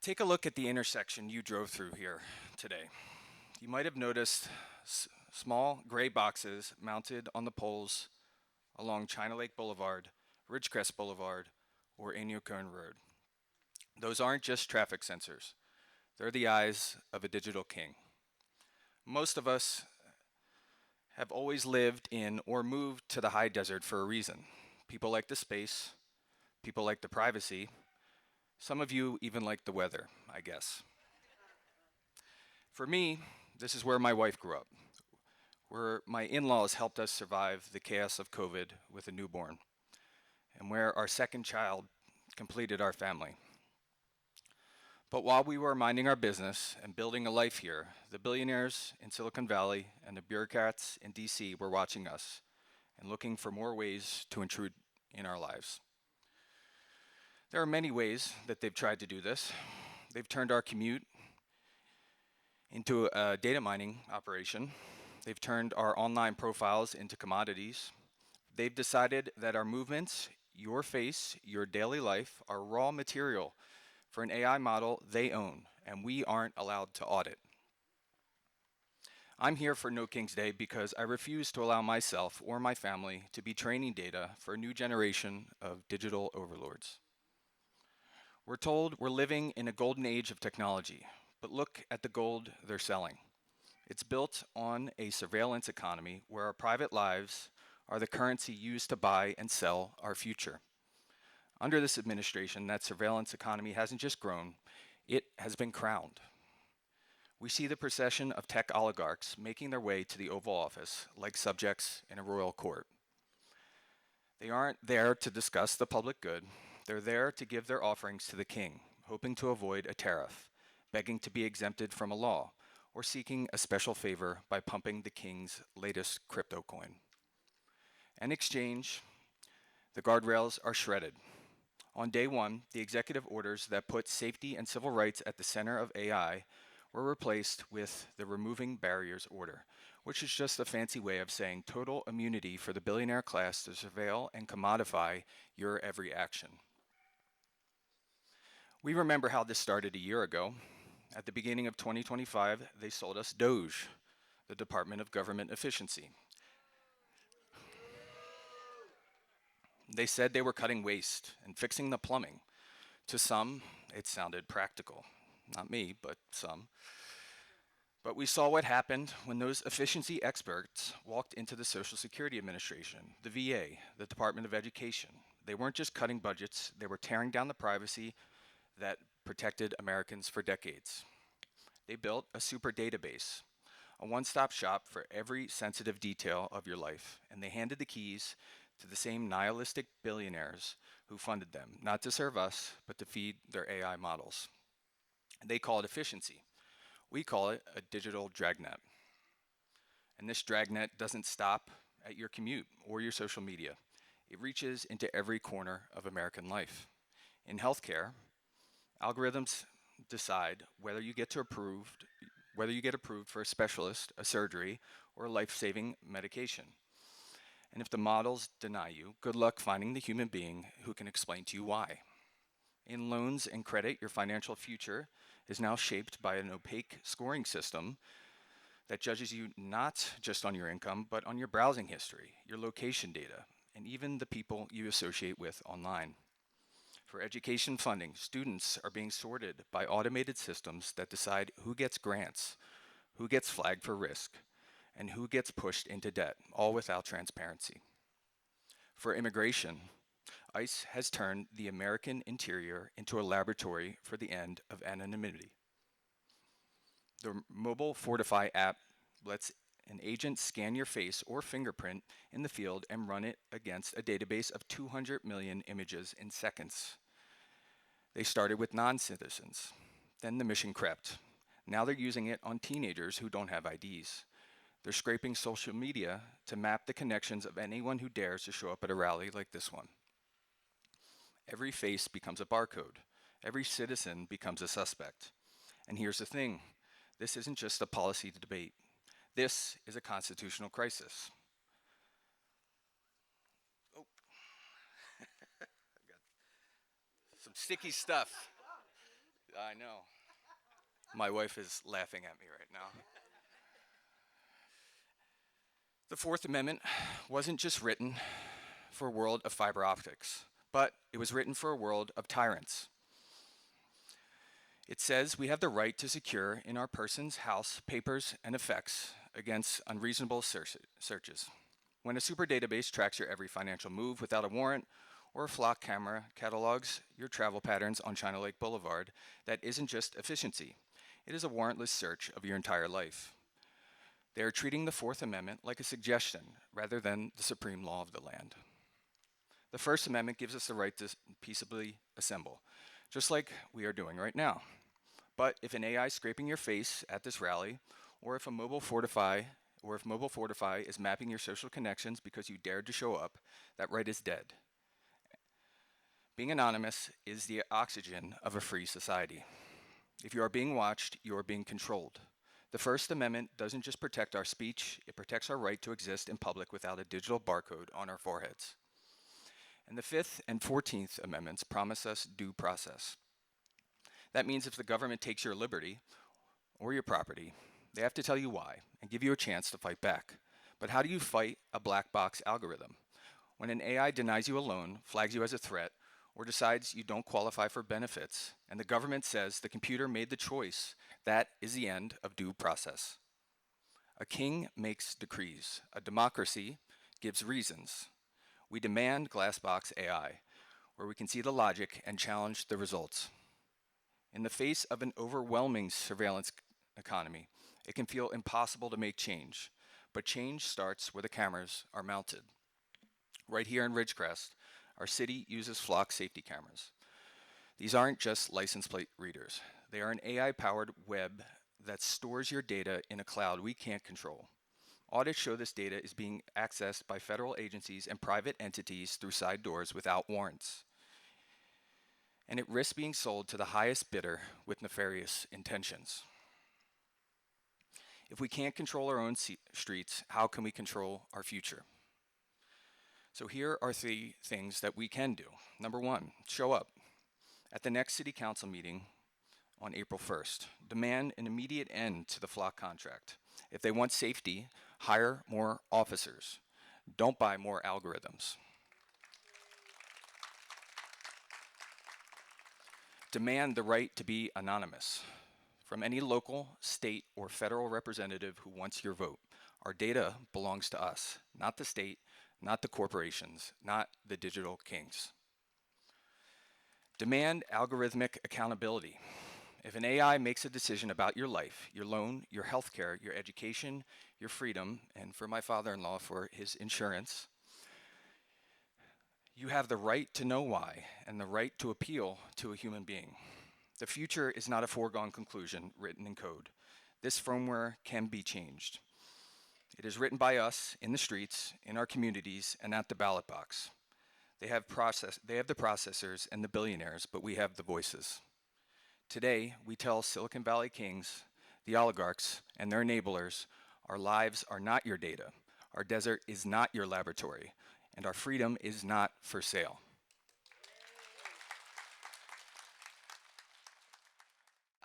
Take a look at the intersection you drove through here today. You might have noticed small gray boxes mounted on the poles along China Lake Boulevard, Ridgecrest Boulevard, or Inyo Road. Those aren't just traffic sensors, they're the eyes of a digital king. Most of us have always lived in or moved to the high desert for a reason. People like the space, people like the privacy, some of you even like the weather, I guess. For me, this is where my wife grew up, where my in laws helped us survive the chaos of COVID with a newborn, and where our second child completed our family. But while we were minding our business and building a life here, the billionaires in Silicon Valley and the bureaucrats in DC were watching us and looking for more ways to intrude in our lives. There are many ways that they've tried to do this. They've turned our commute into a data mining operation. They've turned our online profiles into commodities. They've decided that our movements, your face, your daily life, are raw material for an AI model they own, and we aren't allowed to audit. I'm here for No King's Day because I refuse to allow myself or my family to be training data for a new generation of digital overlords. We're told we're living in a golden age of technology, but look at the gold they're selling. It's built on a surveillance economy where our private lives are the currency used to buy and sell our future. Under this administration, that surveillance economy hasn't just grown, it has been crowned. We see the procession of tech oligarchs making their way to the Oval Office like subjects in a royal court. They aren't there to discuss the public good, they're there to give their offerings to the king, hoping to avoid a tariff, begging to be exempted from a law, or seeking a special favor by pumping the king's latest crypto coin. In exchange, the guardrails are shredded. On day one, the executive orders that put safety and civil rights at the center of AI were replaced with the Removing Barriers Order, which is just a fancy way of saying total immunity for the billionaire class to surveil and commodify your every action. We remember how this started a year ago. At the beginning of 2025, they sold us Doge, the Department of Government Efficiency. They said they were cutting waste and fixing the plumbing. To some, it sounded practical. Not me, but some. But we saw what happened when those efficiency experts walked into the Social Security Administration, the VA, the Department of Education. They weren't just cutting budgets, they were tearing down the privacy that protected Americans for decades. They built a super database, a one-stop shop for every sensitive detail of your life, and they handed the keys to the same nihilistic billionaires who funded them, not to serve us, but to feed their AI models. They call it efficiency. We call it a digital dragnet. And this dragnet doesn't stop at your commute or your social media. It reaches into every corner of American life. In healthcare, algorithms decide whether you get approved for a specialist, a surgery, or a life-saving medication. And if the models deny you, good luck finding the human being who can explain to you why. In loans and credit, your financial future is now shaped by an opaque scoring system that judges you not just on your income, but on your browsing history, your location data, and even the people you associate with online. For education funding, students are being sorted by automated systems that decide who gets grants, who gets flagged for risk, and who gets pushed into debt, all without transparency. For immigration, ICE has turned the American interior into a laboratory for the end of anonymity. The mobile Fortify app lets an agent scan your face or fingerprint in the field and run it against a database of 200 million images in seconds. They started with non-citizens. Then the mission crept. Now they're using it on teenagers who don't have IDs. They're scraping social media to map the connections of anyone who dares to show up at a rally like this one. Every face becomes a barcode. Every citizen becomes a suspect. And here's the thing, this isn't just a policy debate. This is a constitutional crisis. Oh, I got some sticky stuff. I know. My wife is laughing at me right now. The Fourth Amendment wasn't just written for a world of fiber optics, but it was written for a world of tyrants. It says we have the right to secure in our person's house papers and effects against unreasonable searches. When a super database tracks your every financial move without a warrant, or a flock camera catalogs your travel patterns on China Lake Boulevard, that isn't just efficiency. It is a warrantless search of your entire life. They are treating the Fourth Amendment like a suggestion rather than the supreme law of the land. The First Amendment gives us the right to peaceably assemble, just like we are doing right now. But if an AI is scraping your face at this rally, or if Mobile Fortify is mapping your social connections because you dared to show up, that right is dead. Being anonymous is the oxygen of a free society. If you are being watched, you are being controlled. The First Amendment doesn't just protect our speech, it protects our right to exist in public without a digital barcode on our foreheads. And the Fifth and 14th Amendments promise us due process. That means if the government takes your liberty or your property, they have to tell you why and give you a chance to fight back. But how do you fight a black box algorithm? When an AI denies you a loan, flags you as a threat, or decides you don't qualify for benefits, and the government says the computer made the choice, that is the end of due process. A king makes decrees. A democracy gives reasons. We demand Glassbox AI, where we can see the logic and challenge the results. In the face of an overwhelming surveillance economy, it can feel impossible to make change, but change starts where the cameras are mounted. Right here in Ridgecrest, our city uses flock safety cameras. These aren't just license plate readers. They are an AI-powered web that stores your data in a cloud we can't control. Audits show this data is being accessed by federal agencies and private entities through side doors without warrants. And it risks being sold to the highest bidder with nefarious intentions. If we can't control our own streets, how can we control our future? So here are 3 things that we can do. Number 1, show up. At the next City Council meeting on April 1st, demand an immediate end to the flock contract. If they want safety, hire more officers. Don't buy more algorithms. Demand the right to be anonymous from any local, state, or federal representative who wants your vote. Our data belongs to us, not the state, not the corporations, not the digital kings. Demand algorithmic accountability. If an AI makes a decision about your life, your loan, your healthcare, your education, your freedom, and for my father-in-law for his insurance, you have the right to know why and the right to appeal to a human being. The future is not a foregone conclusion written in code. This firmware can be changed. It is written by us in the streets, in our communities, and at the ballot box. They have the processors and the billionaires, but we have the voices. Today, we tell Silicon Valley kings, the oligarchs, and their enablers, our lives are not your data, our desert is not your laboratory, and our freedom is not for sale.